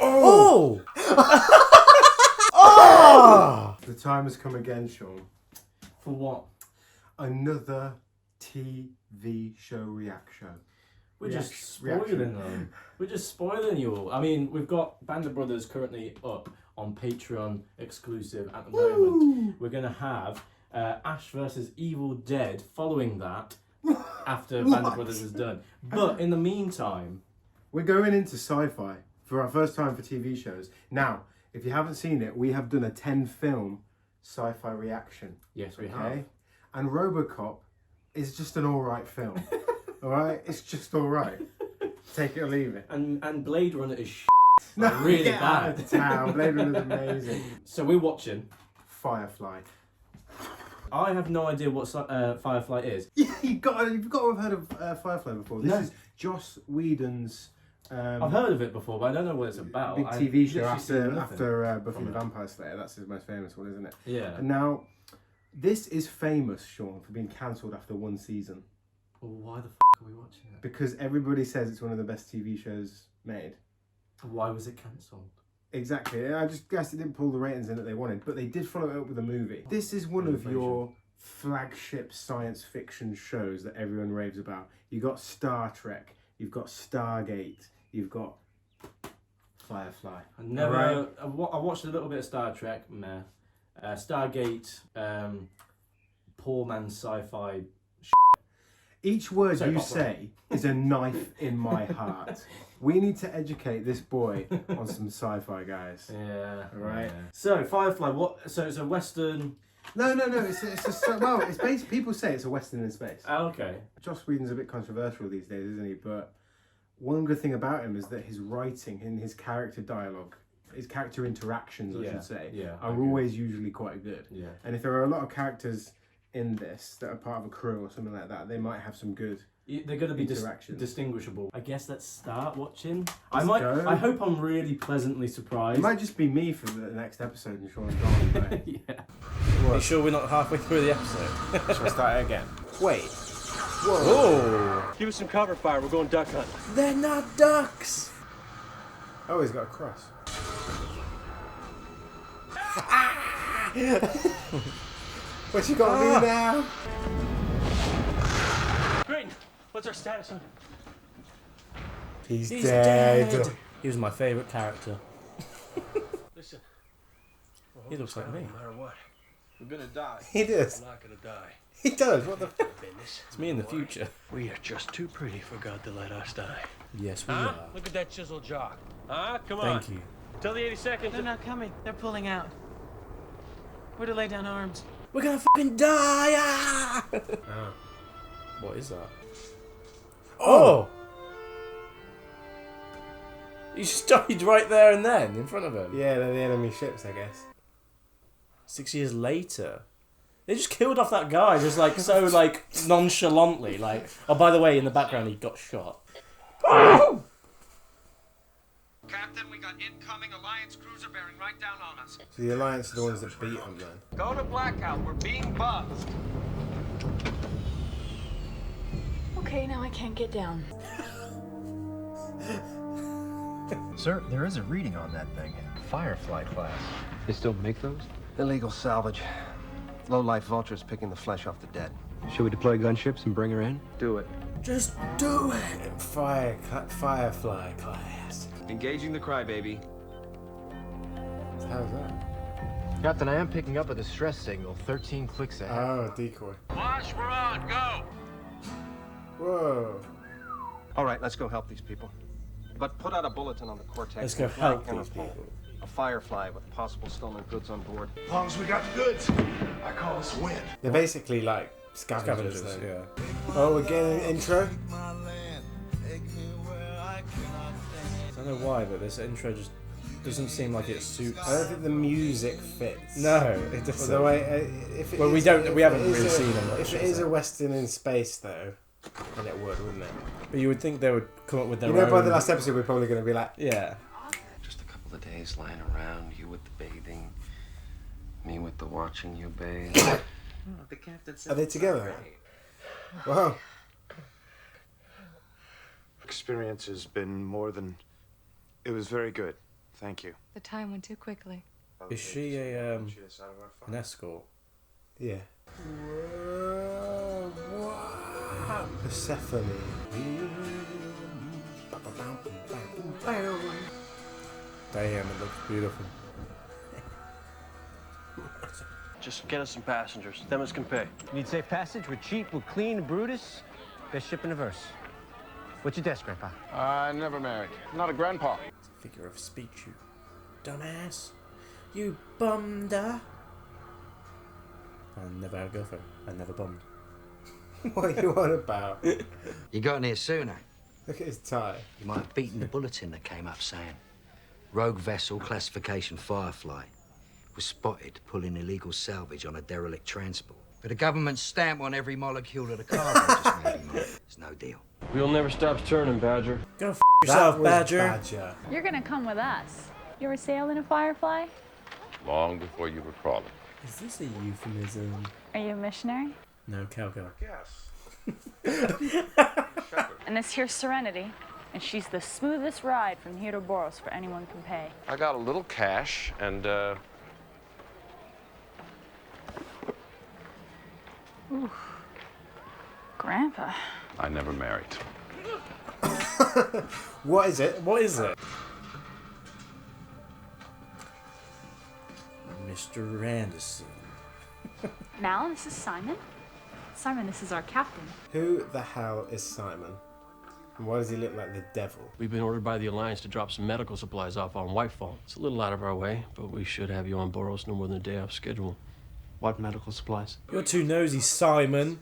Oh! Oh! The time has come again, Sean. For what? Another TV show reaction. We're just spoiling them. We're just spoiling you all. I mean, we've got Band of Brothers currently up on Patreon exclusive at the moment. We're going to have Ash versus Evil Dead following that after Band of Brothers is done. But in the meantime... We're going into Sci-Fi for our first time for TV shows. Now, if you haven't seen it, we have done a 10-film Sci-Fi reaction. Yes, we have. And RoboCop is just an alright film. Alright? It's just alright. Take it or leave it. And Blade Runner is No, really get bad. Out of town. Blade Runner's amazing. So we're watching Firefly. I have no idea what Firefly is. Yeah, you've got to have heard of Firefly before. This is Joss Whedon's... I've heard of it before, but I don't know what it's about. Big TV show after Buffy the Vampire Slayer. That's his most famous one, isn't it? Yeah. And now, this is famous, Sean, for being cancelled after one season. Well, why the are we watching it? Because everybody says it's one of the best TV shows made. Why was it cancelled? Exactly. I just guess it didn't pull the ratings in that they wanted, but they did follow it up with a movie. This is one of your flagship science fiction shows that everyone raves about. You've got Star Trek, you've got Stargate, you've got Firefly. I watched a little bit of Star Trek, meh. Stargate, poor man's sci-fi. Each word you say is a knife in my heart. We need to educate this boy on some sci-fi, guys. Yeah. All right. Yeah. So Firefly, what? So it's a Western. No. It's based. People say it's a Western in space. Oh, okay. Joss Whedon's a bit controversial these days, isn't he? But one good thing about him is that his writing and his character dialogue, his character interactions, I should say, are always usually quite good. Yeah. And if there are a lot of characters in this that are part of a crew or something like that, they might have some good. They're going to be distinguishable. I guess let's start watching. I hope I'm really pleasantly surprised. It might just be me for the next episode and Sean's gone. Right? Yeah. Are you sure we're not halfway through the episode? Shall I start it again? Wait. Whoa. Give us some cover fire. We're going duck hunting. They're not ducks. Oh, he's got a cross. What's you got to do now? Great. What's our status on? He's dead. He was my favourite character. Listen. He looks like me. No matter what, we're gonna die. He does. I'm not gonna die. He does. What the f***? It's me in the future. We are just too pretty for God to let us die. Yes, we are. Look at that chiseled jaw. Come on. Thank you. Till the 80 seconds. They're not coming. They're pulling out. We're to lay down arms. We're gonna fucking die! Ah! What is that? Oh! You just died right there and then, in front of him. Yeah, they're the enemy ships, I guess. 6 years later. They just killed off that guy, just like, so like, nonchalantly, like, oh, by the way, in the background he got shot. Captain, we got incoming Alliance cruiser bearing right down on us. So the Alliance are the ones that beat them then? Go to blackout, we're being buzzed. Okay, now I can't get down. Sir, there is a reading on that thing. Firefly class. They still make those? Illegal salvage. Low-life vultures picking the flesh off the dead. Should we deploy gunships and bring her in? Do it. Just do it! Firefly class. Engaging the crybaby. How's that? Captain, I am picking up a distress signal 13 clicks ahead. Oh, decoy. Wash, we're on, go! Whoa. All right, let's go help these people. But put out a bulletin on the Cortex. Let's go and flag help these Interpol. people. A Firefly with possible stolen goods on board. As long as we got the goods, I call this a win. They're basically like scavengers then. yeah. Oh, we're getting an intro? I don't know why, but this intro just doesn't seem like it suits. I don't think the music fits. No, it doesn't. Well, the way, if it Well, we haven't really seen them much, If it is a Western in space, though, then it would, wouldn't it? But you would think they would come up with their You know, own... by the last episode, we're probably going to be like... Yeah. Just a couple of days lying around, you with the bathing, me with the watching you bathe. The captain said Are they together? Wow. experience has been more than... It was very good. Thank you. The time went too quickly. Is she an escort? Yeah. Whoa, Persephone. Damn, it looks beautiful. Just get us some passengers. Them as can pay. Need safe passage? We're cheap, we're clean, Brutus. Best ship in the verse. What's your desk, Grandpa? Never married. Not a grandpa. It's a figure of speech, you dumbass. You bummed-a. I never had a girlfriend. I never bummed. What are you on about? You got in here sooner. Look at his tie. You might have beaten the bulletin that came up saying rogue vessel classification Firefly was spotted pulling illegal salvage on a derelict transport. But a government stamp on every molecule of the cargo just made him off. It's no deal. Wheel never stops turning, Badger. Go f yourself, That was Badger. You're gonna come with us. You ever sail in a Firefly? Long before you were crawling. Is this a euphemism? Are you a missionary? No, cowgirl. Yes. And this here's Serenity, and she's the smoothest ride from here to Boros for anyone can pay. I got a little cash and, Ooh. Grandpa. I never married. What is it? What is it? Mr. Anderson. Mal, this is Simon. Simon, this is our captain. Who the hell is Simon? And why does he look like the devil? We've been ordered by the Alliance to drop some medical supplies off on Whitefall. It's a little out of our way, but we should have you on Boros no more than a day off schedule. What medical supplies? You're too nosy, Simon.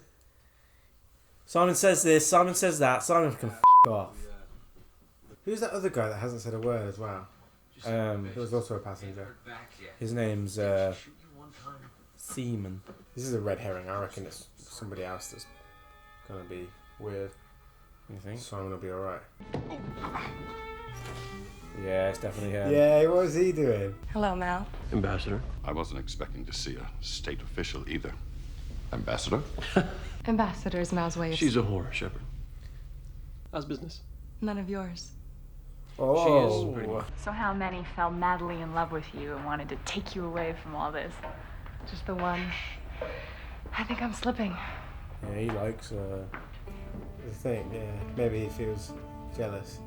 Simon says this, Simon says that, Simon can f off. Who's that other guy that hasn't said a word as well? He was also a passenger. His name's Seaman. This is a red herring. I reckon it's somebody else that's gonna be weird. You think? Simon will be alright. Yeah, it's definitely him. Yeah, what was he doing? Hello, Mal. Ambassador. I wasn't expecting to see a state official either. Ambassador? Ambassador is Mal's way of... She's a whore, Shepard. How's business? None of yours. Oh. She is, pretty much. So how many fell madly in love with you and wanted to take you away from all this? Just the one. I think I'm slipping. Yeah, he likes The thing, yeah. Maybe he feels jealous.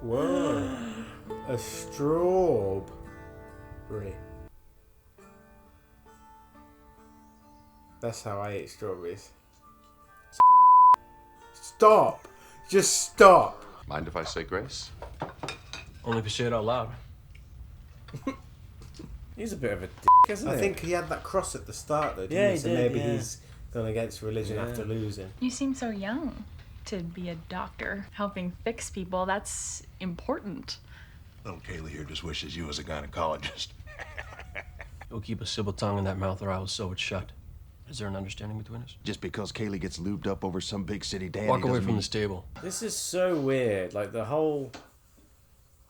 Whoa. A strawberry. That's how I eat strawberries. Stop! Just stop! Mind if I say grace? Only if you say it out loud. He's a bit of a dick, isn't he? I think he had that cross at the start though, didn't Yeah, he? he So did, maybe yeah. he's gone against religion after losing. You seem so young to be a doctor helping fix people. That's important. Little Kaylee here just wishes you was a gynecologist. You'll keep a civil tongue in that mouth or I will sew it shut. Is there an understanding between us? Just because Kaylee gets lubed up over some big city dandy Walk away doesn't from mean... the stable. This is so weird. Like, the whole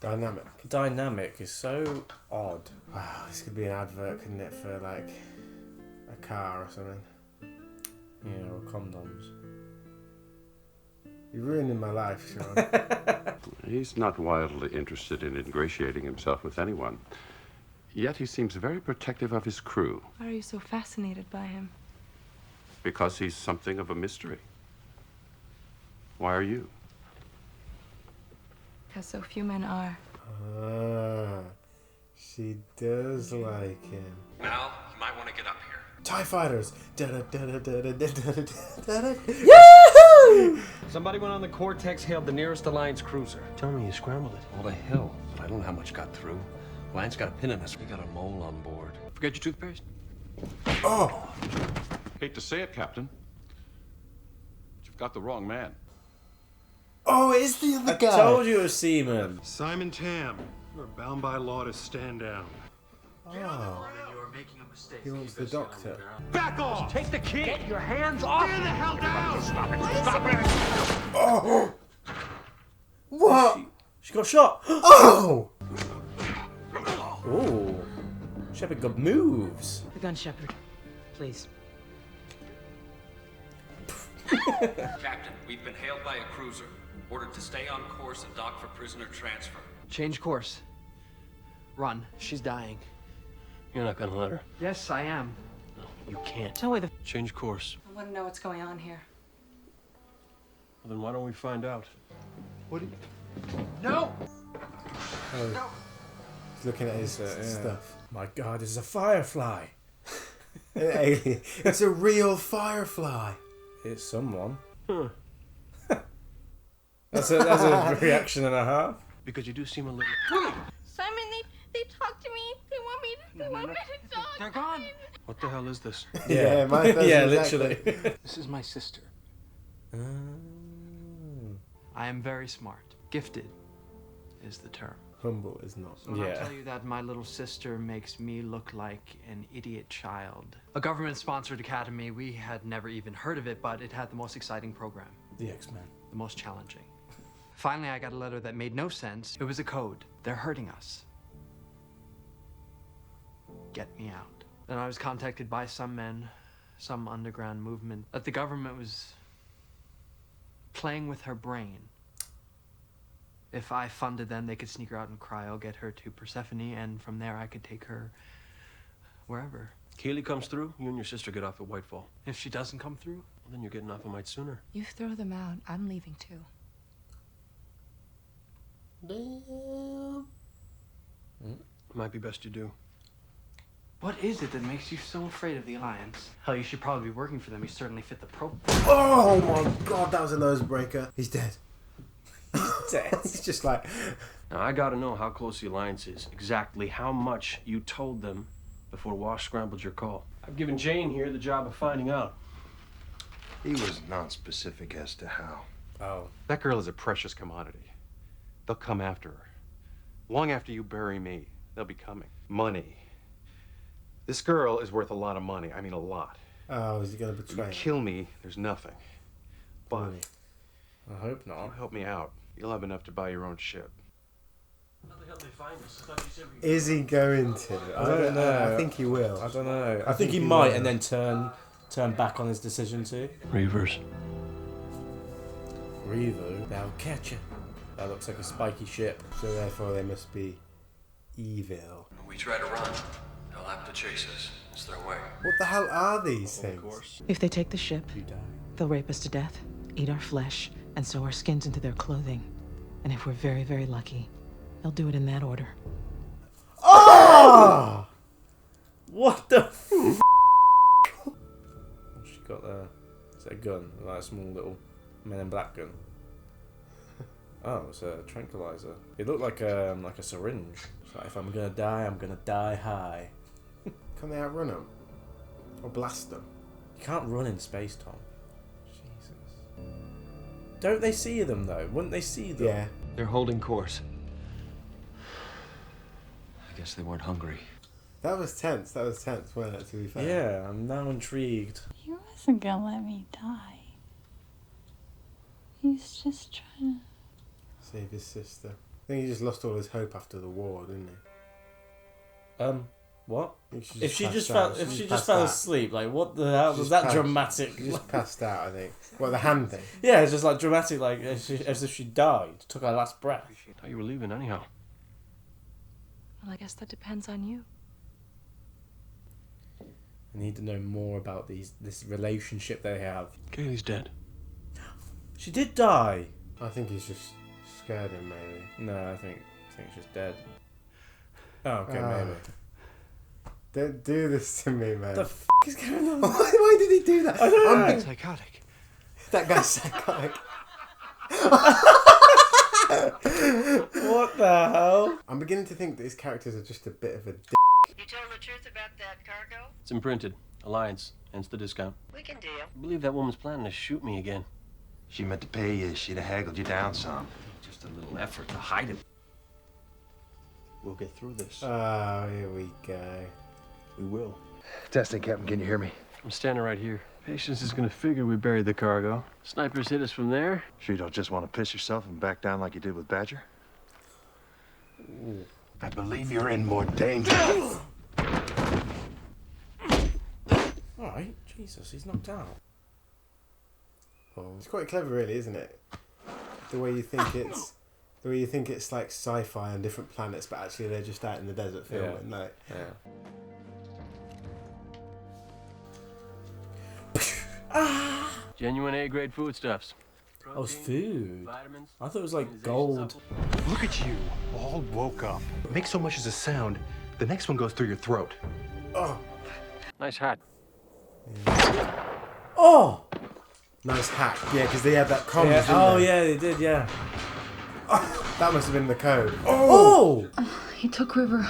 Dynamic. is so odd. Wow, this could be an advert, couldn't it, for like a car or something. Yeah, or condoms. You're ruining my life, Sean. He's not wildly interested in ingratiating himself with anyone. Yet he seems very protective of his crew. Why are you so fascinated by him? Because he's something of a mystery. Why are you? Because so few men are. Ah, she does like him. Mal, you might want to get up here. TIE fighters! Yahoo! Somebody went on the Cortex, hailed the nearest Alliance cruiser. Tell me you scrambled it. All the hell, but I don't know how much got through. Lance got a pin in us. We got a mole on board. Forget your toothpaste? Oh! Hate to say it, Captain. But you've got the wrong man. Oh, it is the other I guy! told you it was Seaman. Simon Tam, you're bound by law to stand down. Oh. He wants the doctor. Back off! Take the key! Get your hands off! Get the hell down! Stop it! Stop it! Oh! What? She got shot. Oh! Oh, Shepard got moves. The gun, Shepard. Please. Captain, we've been hailed by a cruiser. Ordered to stay on course and dock for prisoner transfer. Change course. Run. She's dying. You're not gonna let her. Yes, I am. No, you can't. Tell me the. Change course. I want to know what's going on here. Well, then why don't we find out? What do you... No! Oh. No! He's looking at his stuff. My God, it's a firefly. An alien. It's a real firefly. It's someone. Huh. That's a reaction and a half. Because you do seem a little... Simon, they talk to me. They want me to talk. They're gone. What the hell is this? Yeah, my yeah, exactly. literally. This is my sister. I am very smart. Gifted is the term. Humble is not. So when I tell you that my little sister makes me look like an idiot child. A government-sponsored academy, we had never even heard of it, but it had the most exciting program. The X-Men. The most challenging. Finally, I got a letter that made no sense. It was a code. They're hurting us. Get me out. Then I was contacted by some men, some underground movement, that the government was playing with her brain. If I funded them, they could sneak her out in cryo, get her to Persephone, and from there I could take her wherever. Keely comes through, you and your sister get off at Whitefall. If she doesn't come through? Well, then you're getting off a mite sooner. You throw them out. I'm leaving too. Might be best you do. What is it that makes you so afraid of the Alliance? Hell, you should probably be working for them. You certainly fit the profile. Oh my God, that was a nose breaker. He's dead. He's dead. He's just like... Now, I gotta know how close the Alliance is. Exactly how much you told them before Wash scrambled your call. I've given Jane here the job of finding out. He was non-specific as to how. Oh. That girl is a precious commodity. They'll come after her. Long after you bury me, they'll be coming. Money. This girl is worth a lot of money. I mean, a lot. Oh, is he going to betray You him? kill me, there's nothing. But I hope not. help me out. You'll have enough to buy your own ship. How the hell did they find us? I thought you said Is he going to? I don't know. I think he will. I don't know. I think he might and then turn back on his decision to. Reavers. Reaver, they'll catch you. That looks like a spiky ship. So therefore they must be evil. When we try to run, they'll have to chase us. It's their way. What the hell are these things? If they take the ship, You die. they'll rape us to death, eat our flesh, and sew our skins into their clothing. And if we're very, very lucky, they'll do it in that order. Oh! What the f***? What's she got there? Is that a gun? Like a small little Men in Black gun? Oh, it's a tranquilizer. It looked like a syringe. It's like, if I'm gonna die high. Can they outrun him? Or blast them? You can't run in space, Tom. Jesus. Don't they see them though? Wouldn't they see them? Yeah. They're holding course. I guess they weren't hungry. That was tense, wasn't it, to be fair? Yeah, I'm now intrigued. He wasn't gonna let me die. He's just trying to... Save his sister. I think he just lost all his hope after the war, didn't he? What? If she just fell asleep, like what the hell was that dramatic? She just passed out, I think. What, the hand thing? Yeah, it's just like dramatic, like as if she died, took her last breath. I thought you were leaving anyhow. Well, I guess that depends on you. I need to know more about this relationship they have. Kaylee's dead. She did die. I think he's just scared him, maybe. No, I think she's dead. Oh, okay, maybe. Don't do this to me, man. What the f*** is going on? Why did he do that? I don't know. I'm psychotic. That guy's psychotic. What the hell? I'm beginning to think that his characters are just a bit of a dick. You told the truth about that cargo? It's imprinted. Alliance. Hence the discount. We can deal. I believe that woman's planning to shoot me again. She meant to pay you. She'd have haggled you down some. Just a little effort to hide it. We'll get through this. Oh, here we go. We will. Testing, Captain. Can you hear me? I'm standing right here. Patience is gonna figure we buried the cargo. Snipers hit us from there. Sure you don't just want to piss yourself and back down like you did with Badger? Ooh. I believe you're in more danger. Alright, Jesus, he's knocked out. It's quite clever, really, isn't it? The way you think it's like sci-fi on different planets, but actually they're just out in the desert filming. Yeah. Like, Genuine A-grade foodstuffs. Oh, it's food. Vitamins. I thought it was like gold. Look at you, all woke up. Make so much as a sound, the next one goes through your throat. Oh, Nice hat. Oh! nice hack. Yeah, because they had that comms. Yeah. didn't Oh, they? yeah, they did, yeah. That must have been the code. Oh! He took River.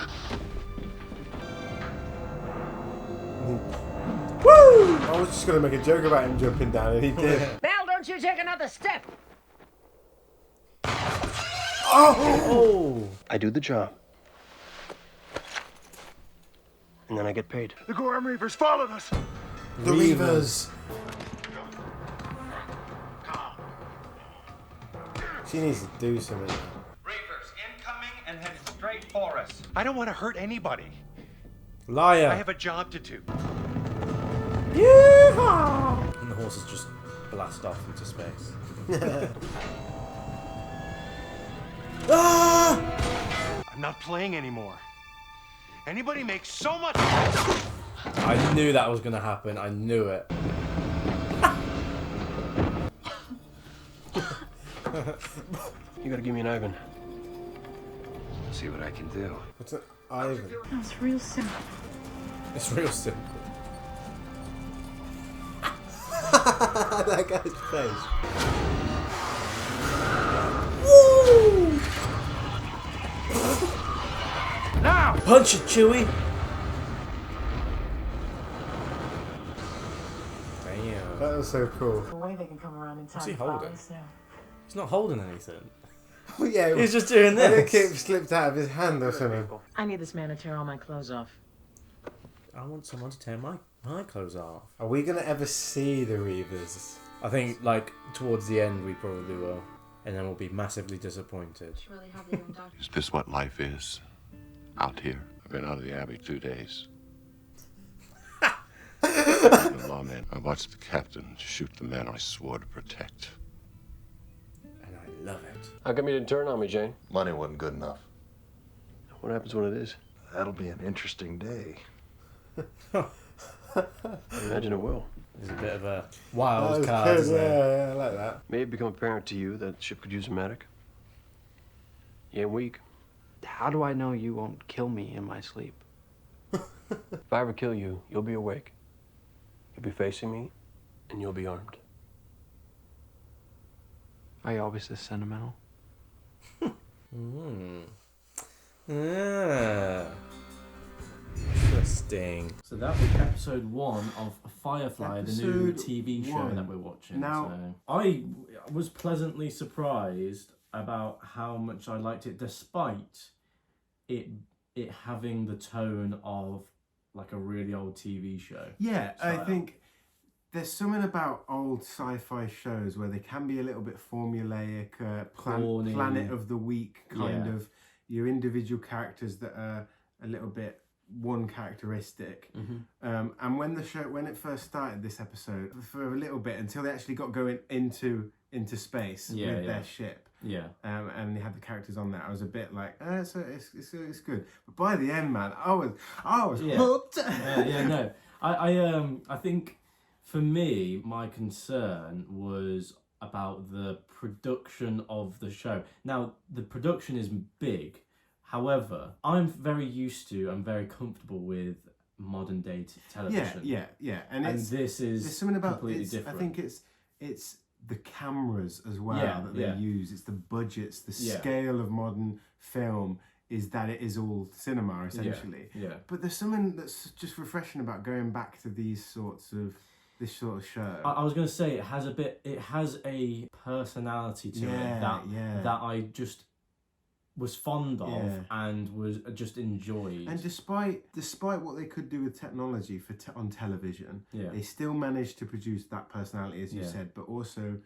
Woo! I was just going to make a joke about him jumping down, and he did. Belle, don't you take another step. Oh! I do the job. And then I get paid. The Gorham Reavers followed us. The Reavers. She needs to do something. Reavers incoming and head straight for us. I don't want to hurt anybody. Liar. I have a job to do. Yeehaw! And the horses just blast off into space. Ah! I'm not playing anymore. Anybody makes so much. I knew that was going to happen. I knew it. You gotta give me an Ivan. See what I can do. What's it? Ivan. That's real simple. It's real simple. That guy's face. Woo! Now! Punch it, Chewie! Damn. That was so cool. The way they can come around in time. What's he holding? He's not holding anything. Oh, yeah, He's just doing I this. think it slipped out of his hand or something. I need this man to tear all my clothes off. I want someone to tear my clothes off. Are we going to ever see the Reavers? I think, like, towards the end we probably will. And then we'll be massively disappointed. Is this what life is? Out here? I've been out of the Abbey 2 days. I'm a lawman. I watched the captain shoot the men I swore to protect. And I love it. How come you didn't turn on me, Jane? Money wasn't good enough. What happens when it is? That'll be an interesting day. I imagine it will. There's a bit of a wild That card, was isn't good, there? yeah, I like that. May it become apparent to you that the ship could use a medic? You ain't weak. How do I know you won't kill me in my sleep? If I ever kill you, you'll be awake. You'll be facing me, and you'll be armed. Are you always this sentimental? Yeah. Interesting. So that was episode 1 of Firefly, the new Episode TV show 1. that we're watching. Now- So I was pleasantly surprised about how much I liked it, despite it having the tone of like a really old TV show. Yeah, I style. think there's something about old sci-fi shows where they can be a little bit formulaic, Corny. Planet of the Week kind Yeah. of, your individual characters that are a little bit one characteristic. And when it first started, this episode, for a little bit until they actually got going into space with their ship. Yeah. And they had the characters on there. I was a bit like, it's good. But by the end, man, I was hooked. No. I think for me, my concern was about the production of the show. Now, the production is big. However, I'm very comfortable with modern day television. Yeah. And this is there's something about completely different. I think it's the cameras as well that they use. It's the budgets, the scale of modern film is that it is all cinema essentially. Yeah. But there's something that's just refreshing about going back to this sort of show. I was going to say it has a personality to it that I just was fond of and was just enjoyed. And despite what they could do with technology on television, they still managed to produce that personality, as you said. But also,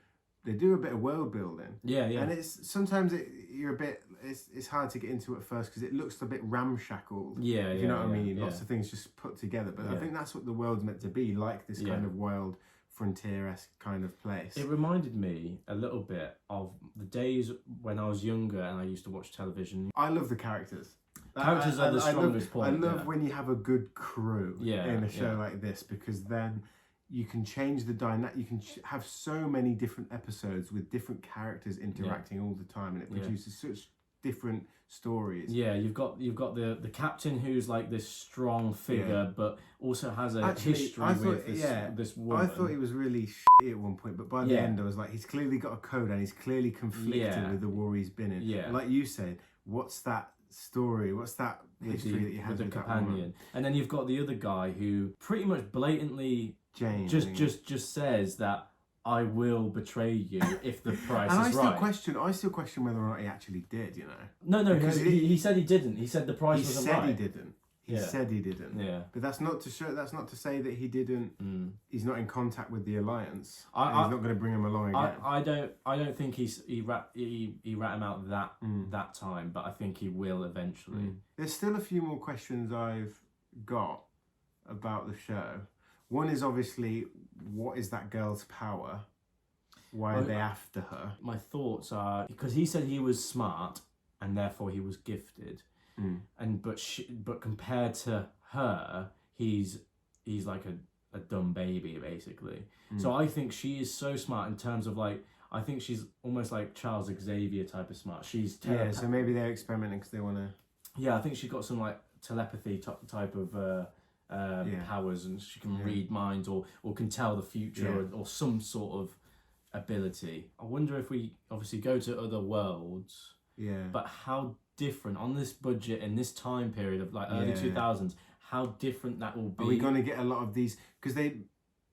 they do a bit of world building. Yeah. And it's sometimes it's hard to get into at first because it looks a bit ramshackled. Yeah, if you know what I mean. yeah. Lots of things just put together. But I think that's what the world's meant to be, like this kind of world frontier-esque kind of place. It reminded me a little bit of the days when I was younger and I used to watch television. I love the characters. Characters are the strongest point. I love when you have a good crew Yeah, in a show yeah. like this, because then you can change the dynamic. You can have so many different episodes with different characters interacting all the time, and it produces such different stories. Yeah, you've got the captain who's like this strong figure, but also has a history with this woman. I thought he was really shitty at one point, but by the end I was like, he's clearly got a code and he's clearly conflicted with the war he's been in. Yeah. And like you said, what's that story? What's that history that you have with the that companion? woman? And then you've got the other guy who pretty much blatantly just says that I will betray you if the price and is I right. still question whether or not he actually did, you know. No, because he said he didn't. He said the price wasn't right. He said he didn't. He said he didn't. Yeah. But that's not to show. That's not to say that he didn't. He's not in contact with the Alliance. He's not going to bring him along again. I don't think he rat him out that time, but I think he will eventually. There's still a few more questions I've got about the show. One is obviously, what is that girl's power? Why are they after her? My thoughts are, because he said he was smart and therefore he was gifted, but compared to her, he's like a dumb baby basically. So I think she is so smart in terms of like, I think she's almost like Charles Xavier type of smart. She's so maybe they're experimenting because they want to. Yeah, I think she's got some like telepathy type of powers, and she can read minds or can tell the future or some sort of ability. I wonder if we obviously go to other worlds, but how different on this budget in this time period of like early 2000s, how different that will be. Are we going to get a lot of these? Because they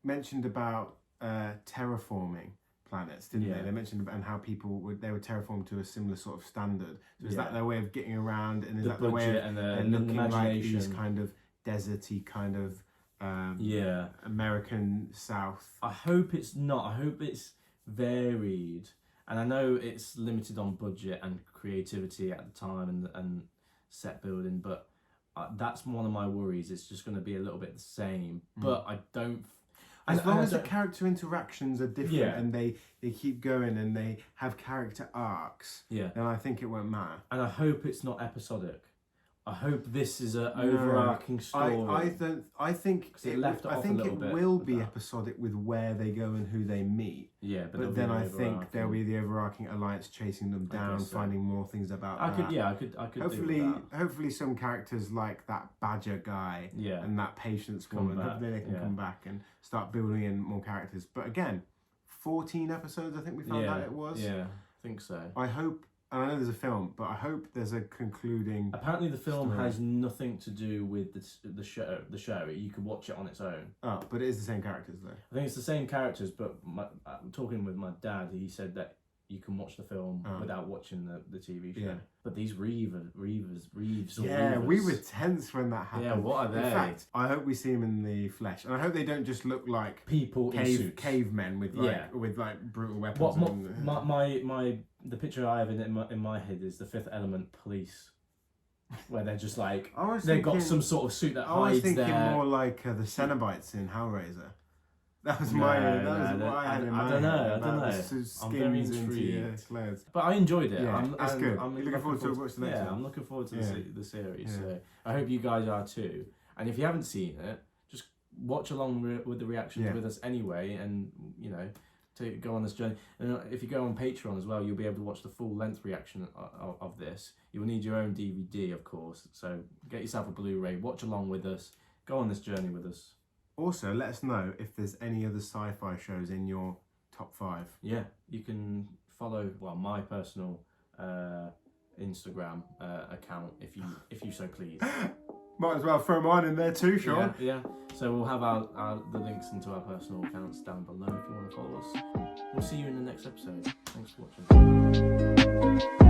mentioned about terraforming planets, didn't they? They mentioned about how people would terraform to a similar sort of standard. So is that their way of getting around, and is that the way of looking like these kind of deserty kind of American South? I hope it's not. I hope it's varied, and I know it's limited on budget and creativity at the time and set building, but that's one of my worries. It's just going to be a little bit the same, but I don't. As long as the character interactions are different and they keep going and they have character arcs, then I think it won't matter. And I hope it's not episodic. I hope this is an overarching story. I think it will be episodic with where they go and who they meet. Yeah, but then I think there'll be the overarching alliance chasing them down, finding more things about that. I could. Hopefully, some characters like that Badger guy and that Patience woman. Hopefully, they can come back and start building in more characters. But again, 14 episodes. I think we found out it was. Yeah, I think so. I hope. And I know there's a film, but I hope there's a concluding. Apparently, the film has nothing to do with the show. You can watch it on its own. Oh, but it is the same characters, though. I think it's the same characters, but talking with my dad, he said that you can watch the film without watching the TV show. Yeah. But these Reeves. Yeah, we were tense when that happened. Yeah, what are they? In fact, I hope we see them in the flesh, and I hope they don't just look like people cavemen with brutal weapons. The picture I have in my head is the Fifth Element police, where they're just like they've got some sort of suit that hides I was thinking their... more like the Cenobites in Hellraiser. That was what I had in mind. I don't know. I'm very intrigued. But I enjoyed it. Yeah, it's good. You're looking forward to watch the next one. I'm looking forward to the series. Yeah. So I hope you guys are too. And if you haven't seen it, just watch along with the reactions with us anyway, and to go on this journey. And if you go on Patreon as well, you'll be able to watch the full length reaction of this. You will need your own DVD, of course. So get yourself a Blu-ray, watch along with us, go on this journey with us. Also, let us know if there's any other sci-fi shows in your top 5. Yeah, you can follow my personal Instagram account if you so please. Might as well throw mine in there too, Sean. Yeah. So we'll have the links into our personal accounts down below if you want to follow us. We'll see you in the next episode. Thanks for watching.